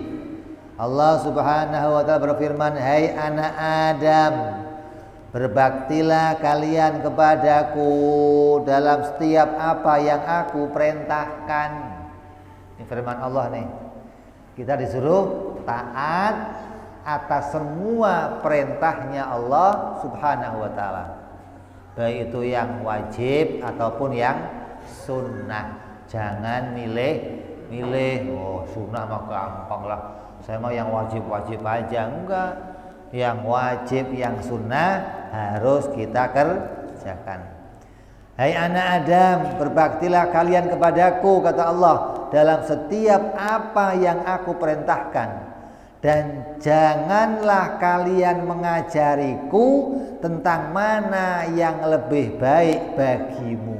Allah Subhanahu wa taala berfirman, "Hai anak Adam, berbaktilah kalian kepadaku dalam setiap apa yang aku perintahkan." Ini firman Allah nih. Kita disuruh taat atas semua perintahnya Allah Subhanahu wa taala. Baik itu yang wajib ataupun yang sunnah. Jangan milih-milih. Oh, sunnah mah gampang lah. Saya mau yang wajib-wajib aja. Enggak. Yang wajib, yang sunnah harus kita kerjakan. Hai anak Adam, berbaktilah kalian kepadaku, kata Allah, dalam setiap apa yang aku perintahkan. Dan janganlah kalian mengajariku tentang mana yang lebih baik bagimu.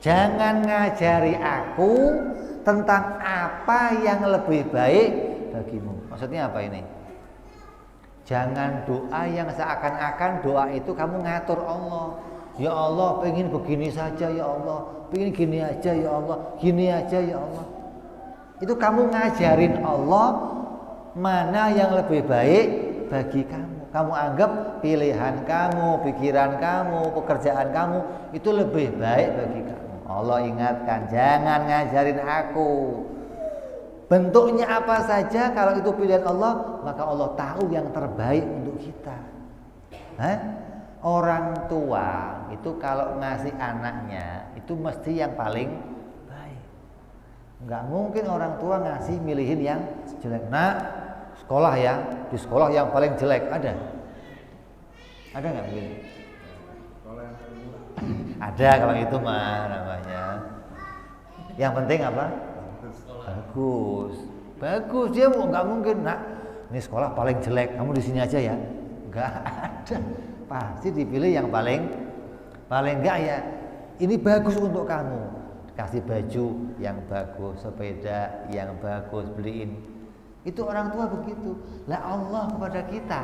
Jangan ngajari aku tentang apa yang lebih baik bagimu. Maksudnya apa ini? Jangan doa yang seakan-akan doa itu kamu ngatur Allah. Ya Allah, pengen begini saja ya Allah, pengen gini aja ya Allah, gini aja ya Allah. Itu kamu ngajarin Allah mana yang lebih baik bagi kamu. Kamu anggap pilihan kamu, pikiran kamu, pekerjaan kamu itu lebih baik bagi kamu. Allah ingatkan, jangan ngajarin aku. Bentuknya apa saja, kalau itu pilihan Allah, maka Allah tahu yang terbaik untuk kita. Orang tua itu kalau ngasih anaknya itu mesti yang paling baik. Enggak mungkin orang tua ngasih milihin yang jelek. Nah, sekolah ya, di sekolah yang paling jelek ada nggak begini? Ada kalau itu mah namanya. Yang penting apa? Bagus. Dia nggak mungkin. Nah, ini sekolah paling jelek, kamu di sini aja ya. Nggak ada. Pasti dipilih yang paling nggak ya. Ini bagus untuk kamu. Kasih baju yang bagus, sepeda yang bagus, beliin. Itu orang tua begitu. Lah Allah kepada kita,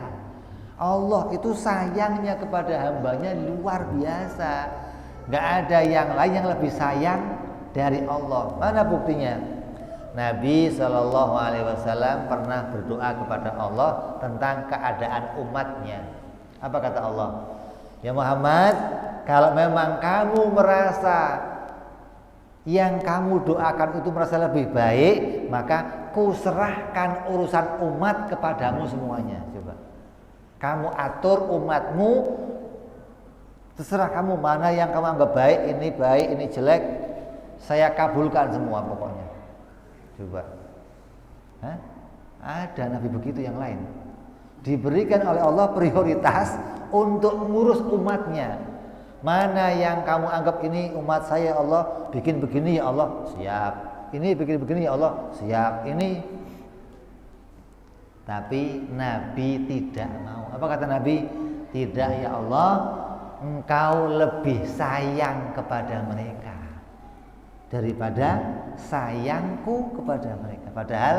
Allah itu sayangnya kepada hambanya luar biasa. Gak ada yang lain yang lebih sayang dari Allah. Mana buktinya? Nabi SAW pernah berdoa kepada Allah tentang keadaan umatnya. Apa kata Allah? Ya Muhammad, kalau memang kamu merasa yang kamu doakan itu merasa lebih baik, maka kuserahkan urusan umat kepadamu semuanya. Coba kamu atur umatmu, terserah kamu mana yang kamu anggap baik, ini jelek, saya kabulkan semua pokoknya. Coba, hah? Ada nabi begitu yang lain, diberikan oleh Allah prioritas untuk mengurus umatnya. Mana yang kamu anggap ini umat saya, ya Allah, bikin begini ya Allah, siap. Ini bikin begini ya Allah, siap. Ini. Tapi Nabi tidak mau. Apa kata Nabi? Tidak ya Allah, Engkau lebih sayang kepada mereka daripada sayangku kepada mereka. Padahal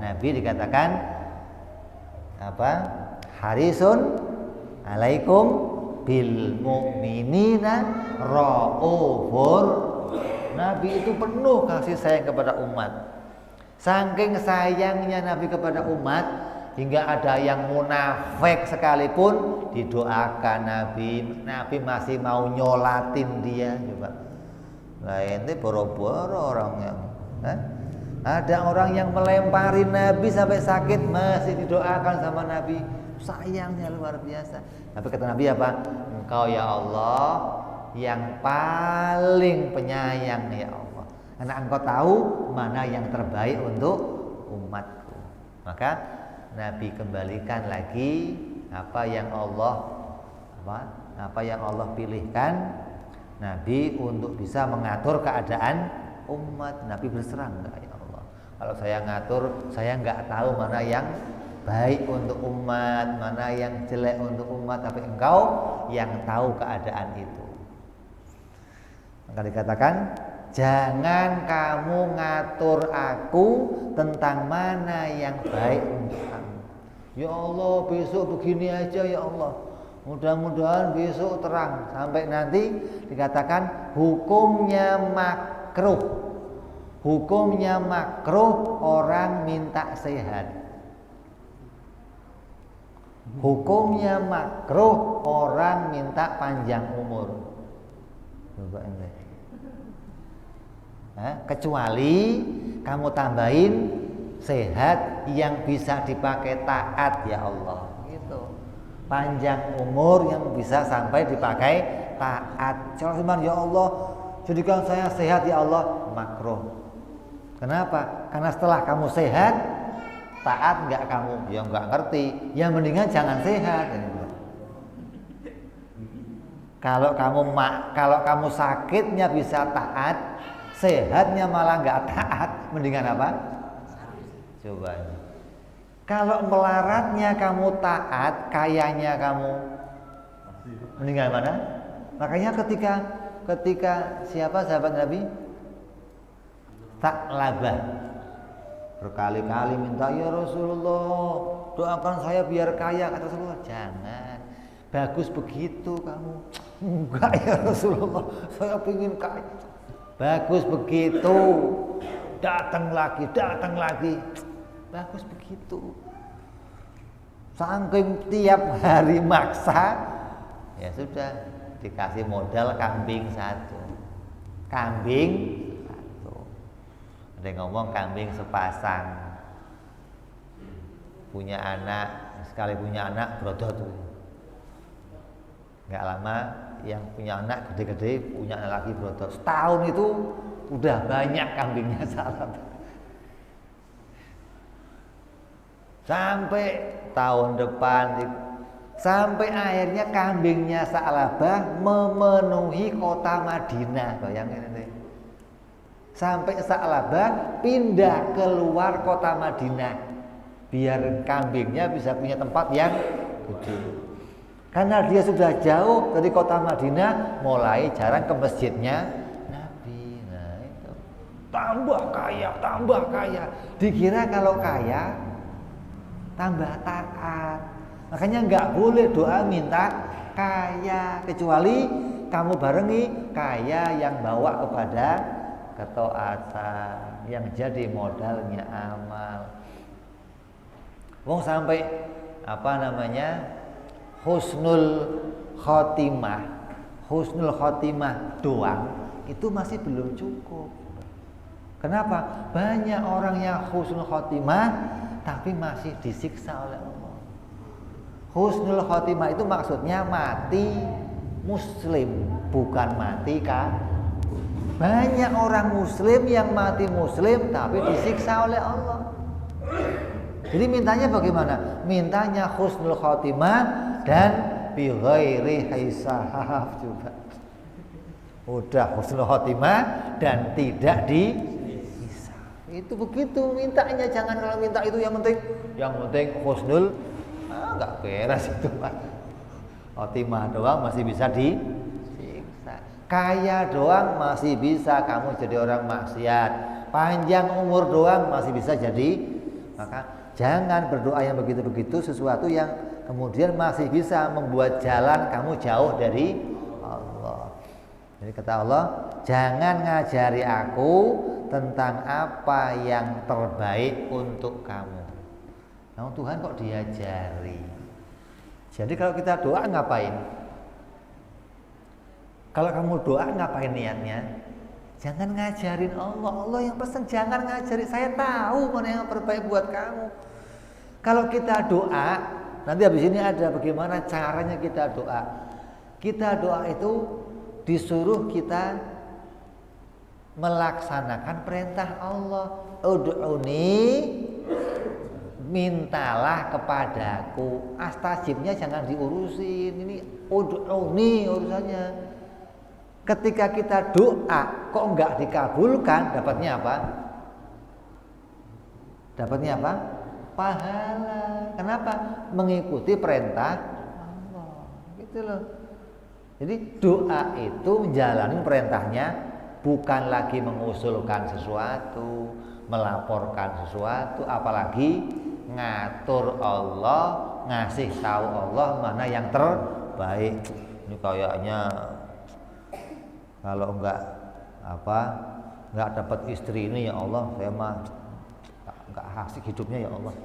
Nabi dikatakan apa? Harisun alaikum bil mu'minina ra'ufur. Nabi itu penuh kasih sayang kepada umat. Saking sayangnya Nabi kepada umat, hingga ada yang munafik sekalipun didoakan Nabi masih mau nyolatin dia. Coba lah, ente boro-boro orang yang ada orang yang melempari Nabi sampai sakit masih didoakan sama Nabi. Sayangnya luar biasa. Tapi kata Nabi apa? Engkau ya Allah yang paling penyayang ya Allah, karena Engkau tahu mana yang terbaik untuk umatku. Maka Nabi kembalikan lagi apa yang Allah pilihkan Nabi untuk bisa mengatur keadaan umat. Nabi berserah, enggak ya Allah, kalau saya ngatur, saya enggak tahu mana yang baik untuk umat, mana yang jelek untuk umat, tapi Engkau yang tahu keadaan itu. Maka dikatakan, jangan kamu ngatur aku tentang mana yang baik untuk kamu. Ya Allah, besok begini aja ya Allah, mudah-mudahan besok terang. Sampai nanti dikatakan hukumnya makruh. Hukumnya makruh orang minta sehat. Hukumnya makruh orang minta panjang umur. Coba ini. Kecuali kamu tambahin sehat yang bisa dipakai taat ya Allah, gitu. Panjang umur yang bisa sampai dipakai taat. Cuman ya Allah, jadikan saya sehat ya Allah, makruh. Kenapa? Karena setelah kamu sehat, taat enggak kamu? Ya enggak ngerti. Ya mendingan jangan sehat. Kalau kamu sakitnya bisa taat, sehatnya malah enggak taat, mendingan apa? Coba. Kalau melaratnya kamu taat, kayanya kamu, mendingan mana? Makanya ketika siapa sahabat Nabi? Tha'labah berkali-kali minta, ya Rasulullah, doakan saya biar kaya. Kata Rasulullah, jangan, bagus begitu kamu. Enggak ya Rasulullah, saya ingin kaya. Bagus begitu, datang lagi, bagus begitu. Saking tiap hari maksa, ya sudah, dikasih modal kambing satu. Ada yang ngomong kambing sepasang. Punya anak, sekali punya anak berodot tuh. Nggak lama yang punya anak gede-gede punya anak lagi berodot. Setahun itu udah banyak kambingnya salah. Sampai tahun depan, sampai akhirnya kambingnya Sa'labah memenuhi kota Madinah. Bayangin ini. Sampai Sa'labah pindah keluar kota Madinah biar kambingnya bisa punya tempat yang gede. Karena dia sudah jauh dari kota Madinah, mulai jarang ke masjidnya Nabi. Nah itu tambah kaya. Dikira kalau kaya tambah taat. Makanya nggak boleh doa minta kaya, kecuali kamu barengi kaya yang bawa kepada ketaatan, yang jadi modalnya amal. Wong sampai husnul khotimah doang itu masih belum cukup. Kenapa? Banyak orang yang husnul khotimah tapi masih disiksa oleh Allah. Husnul khotimah itu maksudnya mati muslim, bukan mati kafir. Banyak orang muslim yang mati muslim tapi disiksa oleh Allah. Jadi mintanya bagaimana? Mintanya husnul khotimah dan bi ghairi hisab juga. Udah husnul khotimah dan tidak dihisab. Itu begitu mintanya, jangan kalau minta itu yang penting husnul enggak beres itu Pak. Khotimah doang masih bisa disiksa. Kaya doang masih bisa kamu jadi orang maksiat. Panjang umur doang masih bisa jadi. Maka jangan berdoa yang begitu-begitu, sesuatu yang kemudian masih bisa membuat jalan kamu jauh dari Allah. Jadi kata Allah, jangan ngajari aku tentang apa yang terbaik untuk kamu. Nah, Tuhan kok diajari? Jadi kalau kita doa ngapain? Kalau kamu doa ngapain niatnya? Jangan ngajarin Allah. Allah yang pesan jangan ngajari. Saya tahu mana yang terbaik buat kamu. Kalau kita doa, nanti habis ini ada bagaimana caranya kita doa. Kita doa itu disuruh kita melaksanakan perintah Allah. Ud'uni, mintalah kepadaku. Astajibnya jangan diurusin. Ini ud'uni urusannya. Ketika kita doa kok enggak dikabulkan, dapatnya apa? Dapatnya apa? Pahala. Kenapa? Mengikuti perintah Allah. Gitu loh. Jadi doa itu menjalani perintahnya, bukan lagi mengusulkan sesuatu, melaporkan sesuatu, apalagi ngatur Allah, ngasih tahu Allah mana yang terbaik. Ini kayaknya kalau enggak dapat istri ini ya Allah, saya mah enggak asik hidupnya ya Allah.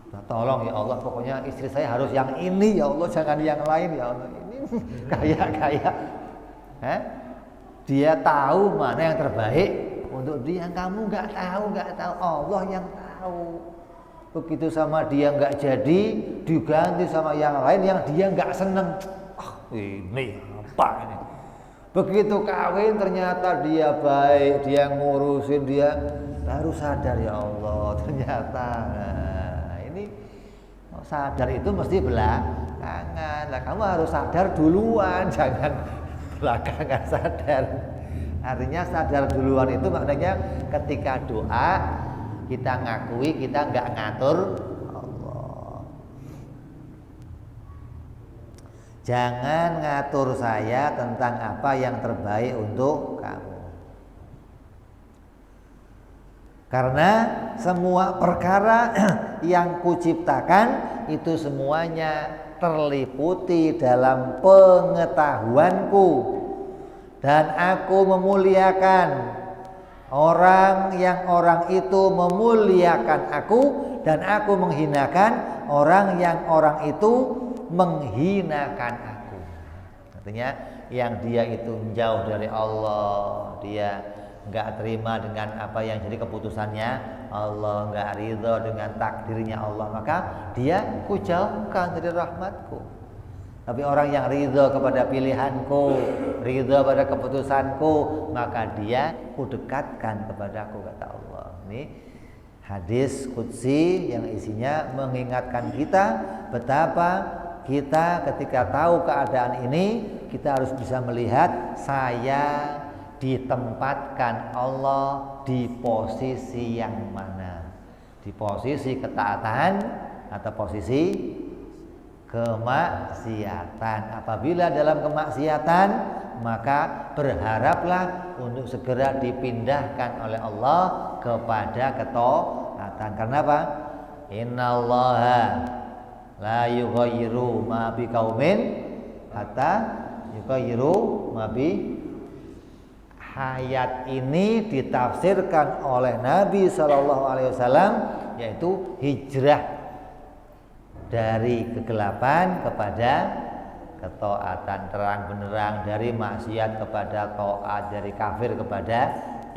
Nah, tolong ya Allah, pokoknya istri saya harus yang ini ya Allah, jangan yang lain ya Allah. Ini kayak dia tahu mana yang terbaik untuk dia, kamu enggak tahu, Allah yang tahu. Begitu sama dia enggak jadi, diganti sama yang lain yang dia enggak seneng. Ini apa ini? Begitu kawin ternyata dia baik, dia ngurusin, dia baru sadar ya Allah ternyata. Nah, ini sadar itu mesti belakangan. Nah, kamu harus sadar duluan, jangan belakangan sadar. Artinya sadar duluan itu maknanya ketika doa kita ngakui kita nggak ngatur Allah. Jangan ngatur saya tentang apa yang terbaik untuk kamu. Karena semua perkara yang kuciptakan itu semuanya terliputi dalam pengetahuanku, dan aku memuliakan orang yang orang itu memuliakan aku, dan aku menghinakan orang yang orang itu menghinakan aku. Artinya yang dia itu jauh dari Allah, dia enggak terima dengan apa yang jadi keputusannya Allah, enggak ridho dengan takdirnya Allah, maka dia kujauhkan dari rahmatku. Tapi orang yang ridho kepada pilihanku, ridho pada keputusanku, maka dia kudekatkan kepadaku, kata Allah. Ini hadis qudsi yang isinya mengingatkan kita betapa kita ketika tahu keadaan ini, kita harus bisa melihat saya ditempatkan Allah di posisi yang mana, di posisi ketaatan atau posisi kemaksiatan. Apabila dalam kemaksiatan, maka berharaplah untuk segera dipindahkan oleh Allah kepada ketaatan. Karena apa? Innallaha la yughayyiru ma biqaumin hatta yughayyiru ma bi. Ayat ini ditafsirkan oleh Nabi SAW, yaitu hijrah dari kegelapan kepada ketaatan, terang benderang, dari maksiat kepada taat, dari kafir kepada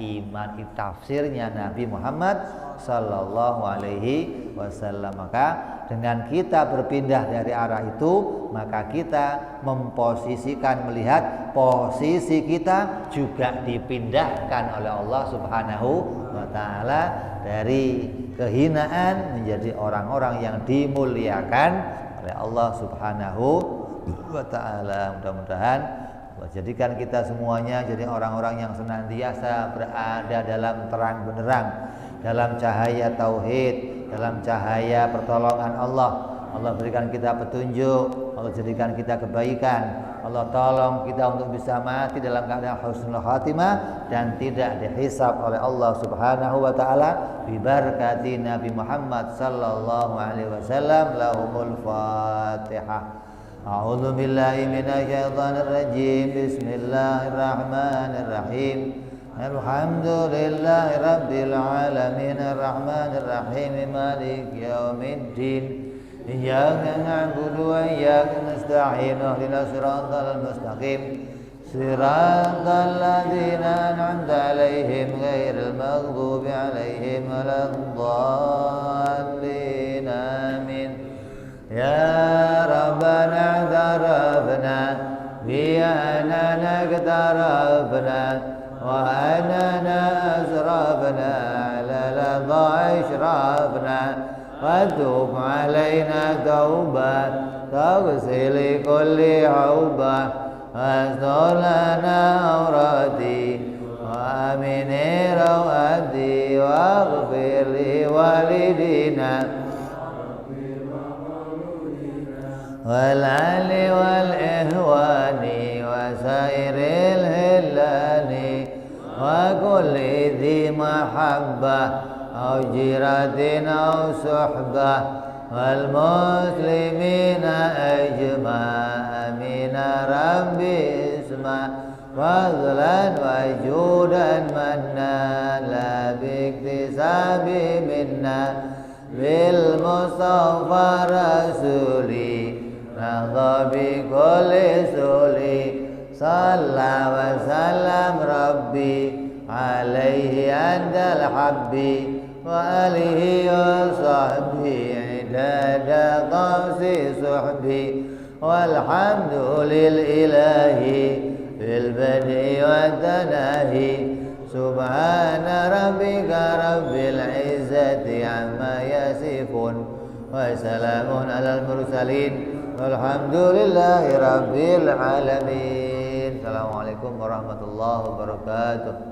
iman. Itu tafsirnya Nabi Muhammad sallallahu alaihi wasallam. Maka dengan kita berpindah dari arah itu, maka kita memposisikan, melihat posisi kita juga dipindahkan oleh Allah Subhanahu wa taala dari kehinaan menjadi orang-orang yang dimuliakan oleh Allah Subhanahu wa taala. Mudah-mudahan Allah jadikan kita semuanya jadi orang-orang yang senantiasa berada dalam terang benderang, dalam cahaya tauhid, dalam cahaya pertolongan Allah. Allah berikan kita petunjuk, Allah jadikan kita kebaikan, Allah tolong kita untuk bisa mati dalam keadaan husnul khatimah dan tidak dihisab oleh Allah Subhanahu wa taala bi barakati Nabi Muhammad sallallahu alaihi wasallam. Lahumul Fatihah. A'udzu billahi minasyaitonir rajim. Bismillahirrahmanirrahim. Alhamdulillahi rabbil alamin arrahmanir rahim maliki yaumiddin. Iyyaka na'budu wa iyyaka nasta'in ihdinas siratal mustaqim siratal ladzina an'amta 'alaihim ghairil maghdubi 'alaihim waladdallin. Amin. Ya Rabbana darabna bi anana qtarabna wa anana asrabna ala ladha ishrabna wa tub alaina taubat taghsil kulli hauba asdolana awrati wa amini rawati wa ghfir li walidina والعلي والإهوان وسائر الهلال وكل ذي محبة أو جيرة أو صحبة والمسلمين أجمع أمين ربي اسمع فضلا وجودا منا لا باكتساب منا بالمصطفى رسولي رضى بكل سولي صلى وسلم ربي عليه عند الحب وآله وصحبه عدد قوس صحبي والحمد للإله بالبدء والتناهي سبحان ربك رب العزة عما يصفون وسلام على المرسلين والحمد لله رب العالمين. Assalamualaikum warahmatullahi wabarakatuh.